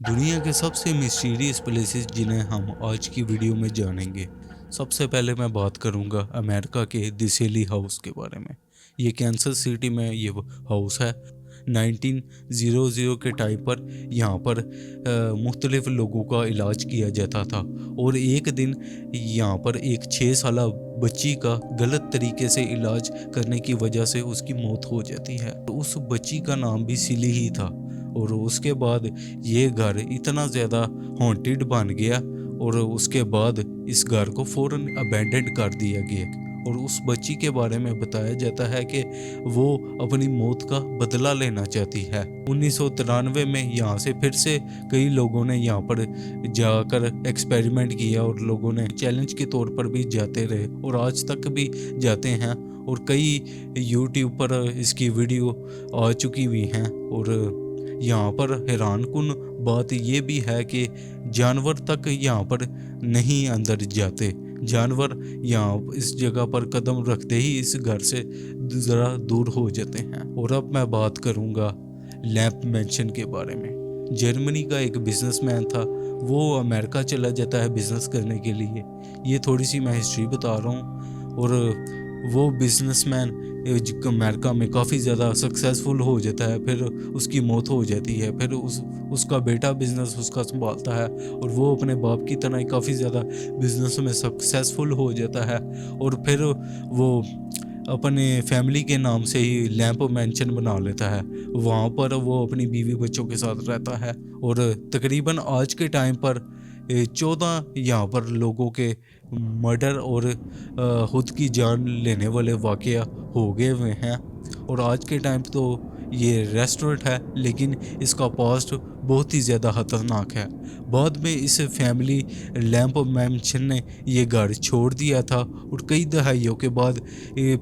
दुनिया के सबसे मिस्टीरियस प्लेसेस जिन्हें हम आज की वीडियो में जानेंगे। सबसे पहले मैं बात करूंगा अमेरिका के दिसेली हाउस के बारे में। ये कैंसस सिटी में ये हाउस है। 1900 के टाइम पर यहाँ पर मुख्तलिफ लोगों का इलाज किया जाता था और एक दिन यहाँ पर एक 6 साल बच्ची का गलत तरीके से इलाज करने की वजह से उसकी मौत हो जाती है। तो उस बच्ची का नाम भी सिली ही था और उसके बाद ये घर इतना ज़्यादा हॉन्टेड बन गया और उसके बाद इस घर को फ़ौरन अबैंडन कर दिया गया। और उस बच्ची के बारे में बताया जाता है कि वो अपनी मौत का बदला लेना चाहती है। 1993 में यहाँ से फिर से कई लोगों ने यहाँ पर जाकर एक्सपेरिमेंट किया और लोगों ने चैलेंज के तौर पर भी जाते रहे और आज तक भी जाते हैं और कई यूट्यूब पर इसकी वीडियो आ चुकी हुई हैं। और यहाँ पर हैरानकुन बात ये भी है कि जानवर तक यहाँ पर नहीं अंदर जाते। जानवर यहाँ इस जगह पर कदम रखते ही इस घर से ज़रा दूर हो जाते हैं। और अब मैं बात करूँगा लैंप मैंशन के बारे में। जर्मनी का एक बिजनेसमैन था, वो अमेरिका चला जाता है बिजनेस करने के लिए। ये थोड़ी सी मैं हिस्ट्री बता रहा हूँ। और वो बिजनेसमैन अमेरिका में काफ़ी ज़्यादा सक्सेसफुल हो जाता है, फिर उसकी मौत हो जाती है। फिर उसका बेटा बिज़नेस उसका संभालता है और वो अपने बाप की तरह ही काफ़ी ज़्यादा बिज़नेस में सक्सेसफुल हो जाता है। और फिर वो अपने फैमिली के नाम से ही लैंप मैंशन बना लेता है। वहाँ पर वो अपनी बीवी बच्चों के साथ रहता है। और तकरीबन आज के टाइम पर 14 यहाँ पर लोगों के मर्डर और खुद की जान लेने वाले वाक़या हो गए हुए हैं। और आज के टाइम तो ये रेस्टोरेंट है, लेकिन इसका पास्ट बहुत ही ज़्यादा खतरनाक है। बाद में इस फैमिली लैंप मैंशन ने ये घर छोड़ दिया था और कई दहाइयों के बाद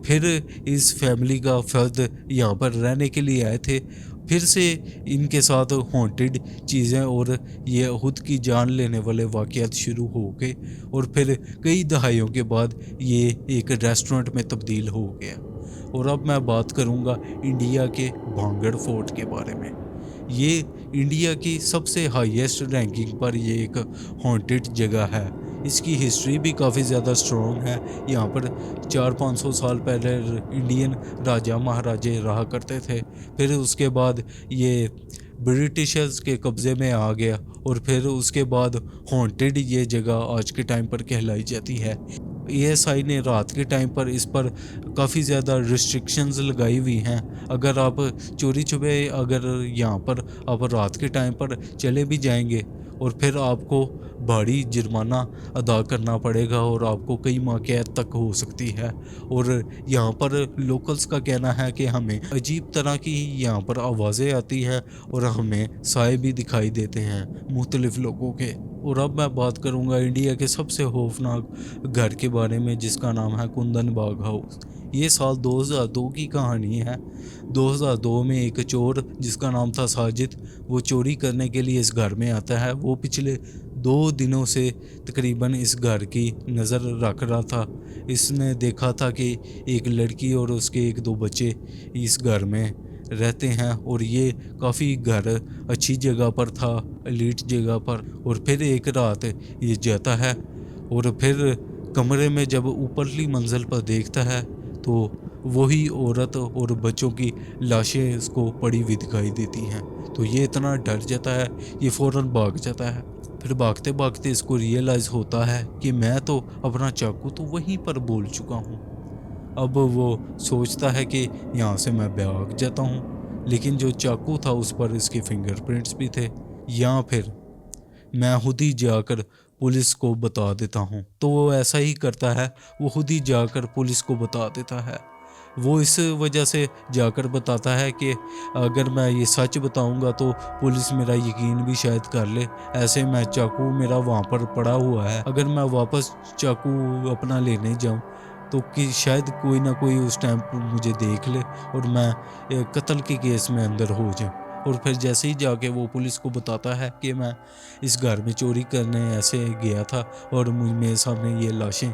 फिर इस फैमिली का फर्द यहाँ पर रहने के लिए आए थे। फिर से इनके साथ हॉन्टेड चीज़ें और ये खुद की जान लेने वाले वाक़यात शुरू हो गए और फिर कई दहाइयों के बाद ये एक रेस्टोरेंट में तब्दील हो गया। और अब मैं बात करूँगा इंडिया के भांगड़ फोर्ट के बारे में। ये इंडिया की सबसे हाईएस्ट रैंकिंग पर ये एक हॉन्टेड जगह है। इसकी हिस्ट्री भी काफ़ी ज़्यादा स्ट्रॉन्ग है। यहाँ पर 400-500 साल पहले इंडियन राजा महाराजे रहा करते थे। फिर उसके बाद ये ब्रिटिशर्स के कब्ज़े में आ गया और फिर उसके बाद हॉन्टेड ये जगह आज के टाइम पर कहलाई जाती है। एएसआई ने रात के टाइम पर इस पर काफ़ी ज़्यादा रिस्ट्रिक्शंस लगाई हुई हैं। अगर आप चोरी छुपे अगर यहाँ पर आप रात के टाइम पर चले भी जाएंगे और फिर आपको भारी जुर्माना अदा करना पड़ेगा और आपको कई माह कैद तक हो सकती है। और यहाँ पर लोकल्स का कहना है कि हमें अजीब तरह की यहाँ पर आवाज़ें आती हैं और हमें साए भी दिखाई देते हैं मुख्तलिफ लोगों के। और अब मैं बात करूँगा इंडिया के सबसे खौफनाक घर के बारे में, जिसका नाम है कुंदन बाग हाउस। ये साल 2002 की कहानी है। 2002 में एक चोर जिसका नाम था साजिद, वो चोरी करने के लिए इस घर में आता है। वो पिछले 2 दिनों से तकरीबन इस घर की नज़र रख रहा था। इसने देखा था कि एक लड़की और उसके 1-2 बच्चे इस घर में रहते हैं और ये काफ़ी घर अच्छी जगह पर था, एलीट जगह पर। और फिर एक रात ये जाता है और फिर कमरे में जब ऊपरली मंजिल पर देखता है तो वही औरत और बच्चों की लाशें इसको पड़ी हुई दिखाई देती हैं। तो ये इतना डर जाता है, ये फ़ौरन भाग जाता है। फिर भागते भागते इसको रियलाइज़ होता है कि मैं तो अपना चाकू तो वहीं पर भूल चुका हूँ। अब वो सोचता है कि यहाँ से मैं भाग जाता हूँ, लेकिन जो चाकू था उस पर इसके फिंगरप्रिंट्स भी थे। या फिर मैं खुद ही जाकर पुलिस को बता देता हूँ। तो वो ऐसा ही करता है, वो खुद ही जाकर पुलिस को बता देता है। वो इस वजह से जाकर बताता है कि अगर मैं ये सच बताऊंगा तो पुलिस मेरा यकीन भी शायद कर ले। ऐसे मैं चाकू मेरा वहाँ पर पड़ा हुआ है, अगर मैं वापस चाकू अपना लेने जाऊँ तो कि शायद कोई ना कोई उस टाइम पर मुझे देख ले और मैं कत्ल के केस में अंदर हो जाऊँ। और फिर जैसे ही जाके वो पुलिस को बताता है कि मैं इस घर में चोरी करने ऐसे गया था और मेरे सामने ये लाशें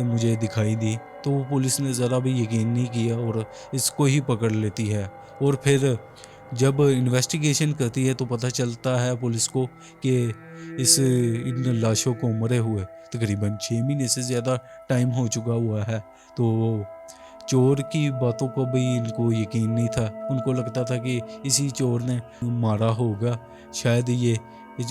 मुझे दिखाई दी, तो वो पुलिस ने ज़रा भी यकीन नहीं किया और इसको ही पकड़ लेती है। और फिर जब इन्वेस्टिगेशन करती है तो पता चलता है पुलिस को कि इन लाशों को मरे हुए तकरीबन 6 महीने से ज़्यादा टाइम हो चुका हुआ है। तो चोर की बातों को भी इनको यकीन नहीं था। उनको लगता था कि इसी चोर ने मारा होगा, शायद ये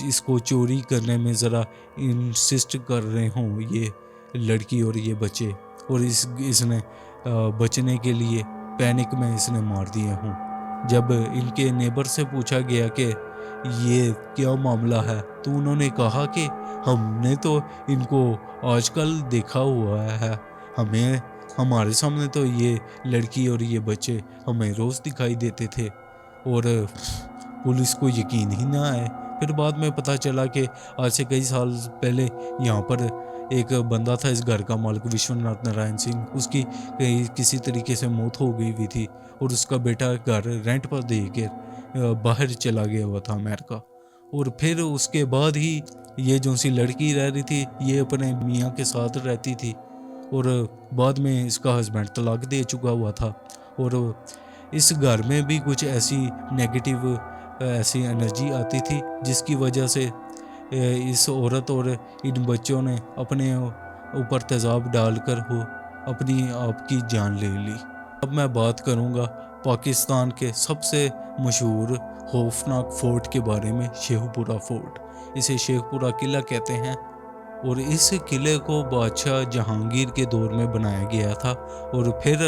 इसको चोरी करने में ज़रा इंसिस्ट कर रहे हों ये लड़की और ये बच्चे, और इसने बचने के लिए पैनिक में इसने मार दिए हों। जब इनके नेबर से पूछा गया कि ये क्या मामला है, तो उन्होंने कहा कि हमने तो इनको आजकल देखा हुआ है, हमारे सामने तो ये लड़की और ये बच्चे हमें रोज़ दिखाई देते थे, और पुलिस को यकीन ही ना आए। फिर बाद में पता चला कि आज से कई साल पहले यहाँ पर एक बंदा था, इस घर का मालिक विश्वनाथ नारायण सिंह, उसकी किसी तरीके से मौत हो गई हुई थी, और उसका बेटा घर रेंट पर दे के बाहर चला गया हुआ था अमेरिका। और फिर उसके बाद ही ये जो सी लड़की रह रही थी, ये अपने मियाँ के साथ रहती थी, और बाद में इसका हस्बैंड तलाक दे चुका हुआ था। और इस घर में भी कुछ ऐसी नेगेटिव ऐसी एनर्जी आती थी जिसकी वजह से इस औरत और इन बच्चों ने अपने ऊपर तेज़ाब डालकर हो अपनी आप की जान ले ली। अब मैं बात करूंगा पाकिस्तान के सबसे मशहूर खौफनाक फोर्ट के बारे में, शेखपुरा फोर्ट। इसे शेखपुरा किला कहते हैं, और इस किले को बादशाह जहांगीर के दौर में बनाया गया था, और फिर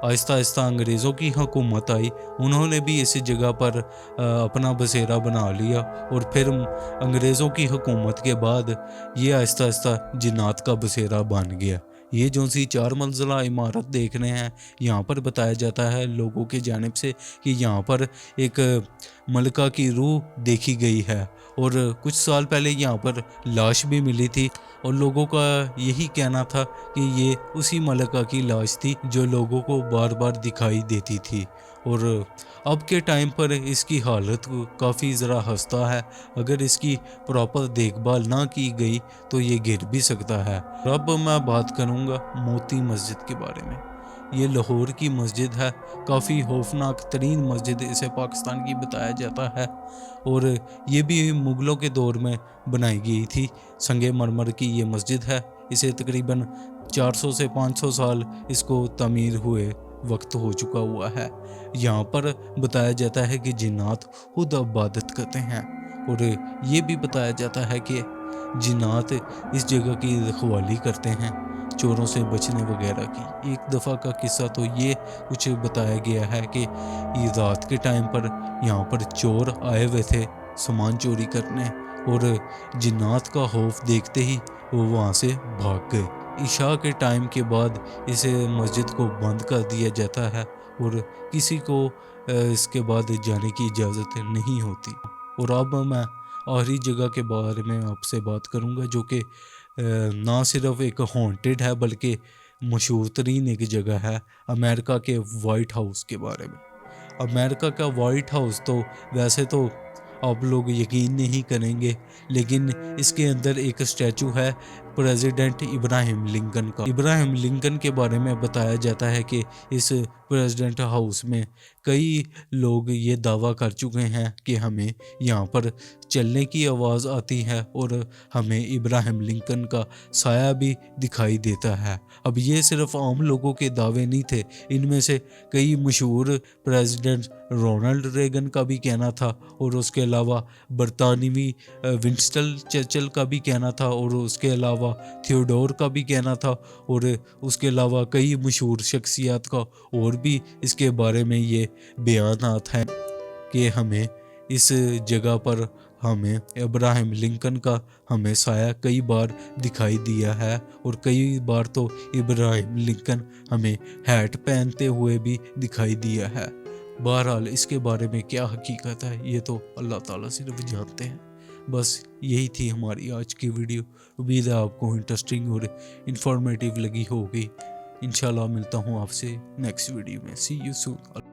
आहिस्ता आहिस्ता अंग्रेज़ों की हुकूमत आई, उन्होंने भी इस जगह पर अपना बसेरा बना लिया, और फिर अंग्रेज़ों की हुकूमत के बाद ये आहिस्ता आहिस्ता जिन्नात का बसेरा बन गया। ये जो सी 4 मंजिला इमारत देख रहे हैं, यहाँ पर बताया जाता है लोगों की जानिब से कि यहाँ पर एक मलका की रूह देखी गई है, और कुछ साल पहले यहाँ पर लाश भी मिली थी, और लोगों का यही कहना था कि ये उसी मलका की लाश थी जो लोगों को बार बार दिखाई देती थी। और अब के टाइम पर इसकी हालत काफ़ी ज़रा खस्ता है, अगर इसकी प्रॉपर देखभाल ना की गई तो ये गिर भी सकता है। अब मैं बात करूँगा मोती मस्जिद के बारे में। ये लाहौर की मस्जिद है, काफ़ी खौफनाक तरीन मस्जिद इसे पाकिस्तान की बताया जाता है, और ये भी मुग़लों के दौर में बनाई गई थी। संगे मरमर की ये मस्जिद है, इसे तकरीबन 400 से 500 साल इसको तमीर हुए वक्त हो चुका हुआ है। यहाँ पर बताया जाता है कि जिन्नात खुद इबादत करते हैं, और ये भी बताया जाता है कि जिन्नात इस जगह की रखवाली करते हैं, चोरों से बचने वगैरह की। एक दफ़ा का किस्सा तो ये कुछ बताया गया है कि ये रात के टाइम पर यहाँ पर चोर आए हुए थे सामान चोरी करने, और जिन्नात का खौफ देखते ही वो वहाँ से भाग गए। इशा के टाइम के बाद इसे मस्जिद को बंद कर दिया जाता है, और किसी को इसके बाद जाने की इजाज़त नहीं होती। और अब मैं आखिरी जगह के बारे में आपसे बात करूंगा, जो कि ना सिर्फ एक हॉन्टेड है बल्कि मशहूर तरीन एक जगह है, अमेरिका के वाइट हाउस के बारे में। अमेरिका का वाइट हाउस तो वैसे तो आप लोग यकीन नहीं करेंगे, लेकिन इसके अंदर एक स्टैचू है प्रेसिडेंट इब्राहिम लिंकन का। इब्राहिम लिंकन के बारे में बताया जाता है कि इस प्रेसिडेंट हाउस में कई लोग ये दावा कर चुके हैं कि हमें यहाँ पर चलने की आवाज़ आती है, और हमें इब्राहिम लिंकन का साया भी दिखाई देता है। अब ये सिर्फ आम लोगों के दावे नहीं थे, इनमें से कई मशहूर प्रेसिडेंट रोनाल्ड रेगन का भी कहना था, और उसके अलावा बरतानवी विंस्टन चर्चिल का भी कहना था, और उसके अलावा थियोडोर का भी कहना था, और उसके अलावा कई मशहूर शख्सियत का और भी इसके बारे में ये बयानात हैं कि हमें इस जगह पर हमें इब्राहिम लिंकन का हमें साया कई बार दिखाई दिया है, और कई बार तो इब्राहिम लिंकन हमें हैट पहनते हुए भी दिखाई दिया है। बहरहाल इसके बारे में क्या हकीकत है ये तो अल्लाह ताला सिर्फ जानते हैं। बस यही थी हमारी आज की वीडियो। उम्मीद है आपको इंटरेस्टिंग और इन्फॉर्मेटिव लगी होगी। इंशाल्लाह मिलता हूँ आपसे नेक्स्ट वीडियो में। सी यू सून।